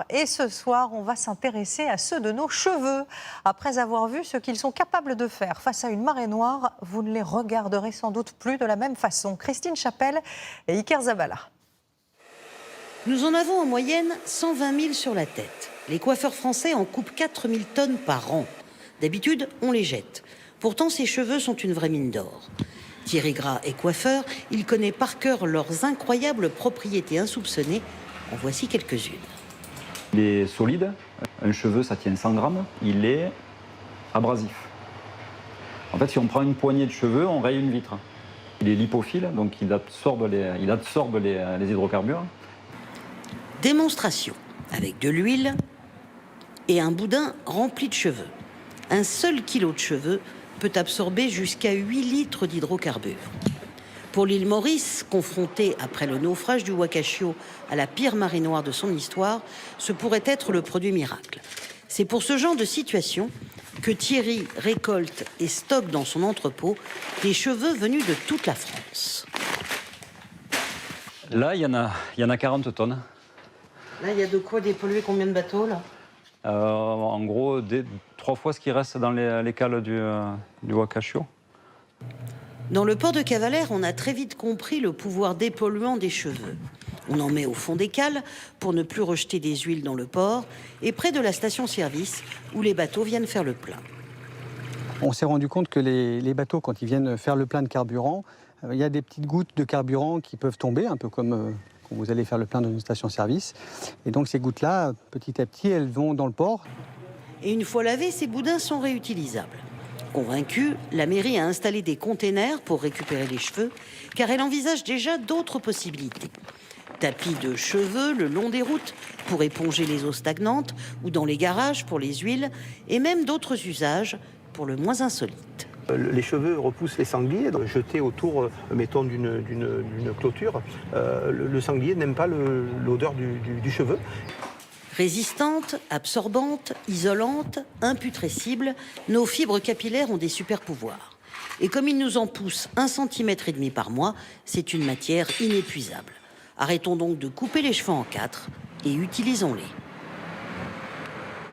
Et ce soir, on va s'intéresser à ceux de nos cheveux. Après avoir vu ce qu'ils sont capables de faire face à une marée noire, vous ne les regarderez sans doute plus de la même façon. Christine Chapelle et Iker Zabala. Nous en avons en moyenne 120 000 sur la tête. Les coiffeurs français en coupent 4 000 tonnes par an. D'habitude, on les jette. Pourtant, ces cheveux sont une vraie mine d'or. Thierry Gras est coiffeur, il connaît par cœur leurs incroyables propriétés insoupçonnées. En voici quelques-unes. Il est solide, un cheveu ça tient 100 grammes, il est abrasif. En fait, si on prend une poignée de cheveux, on raye une vitre. Il est lipophile, donc il absorbe les hydrocarbures. Démonstration avec de l'huile et un boudin rempli de cheveux. Un seul kilo de cheveux peut absorber jusqu'à 8 litres d'hydrocarbures. Pour l'île Maurice, confrontée après le naufrage du Wakashio à la pire marée noire de son histoire, ce pourrait être le produit miracle. C'est pour ce genre de situation que Thierry récolte et stocke dans son entrepôt des cheveux venus de toute la France. Là, il y en a 40 tonnes. Là, il y a de quoi dépolluer combien de bateaux, là? En gros, 3 fois ce qui reste dans les cales du Wakashio. Dans le port de Cavalère, on a très vite compris le pouvoir dépolluant des cheveux. On en met au fond des cales pour ne plus rejeter des huiles dans le port et près de la station-service où les bateaux viennent faire le plein. On s'est rendu compte que les bateaux, quand ils viennent faire le plein de carburant, il y a des petites gouttes de carburant qui peuvent tomber, un peu comme quand vous allez faire le plein dans une station-service. Et donc ces gouttes-là, petit à petit, elles vont dans le port. Et une fois lavés, ces boudins sont réutilisables. Convaincue, la mairie a installé des containers pour récupérer les cheveux, car elle envisage déjà d'autres possibilités. Tapis de cheveux le long des routes pour éponger les eaux stagnantes, ou dans les garages pour les huiles, et même d'autres usages pour le moins insolites. Les cheveux repoussent les sangliers, donc jetés autour, mettons, d'une clôture. Le sanglier n'aime pas l'odeur du cheveu. Résistantes, absorbantes, isolantes, imputrescibles, nos fibres capillaires ont des super pouvoirs. Et comme ils nous en poussent 1,5 cm par mois, c'est une matière inépuisable. Arrêtons donc de couper les cheveux en 4 et utilisons-les.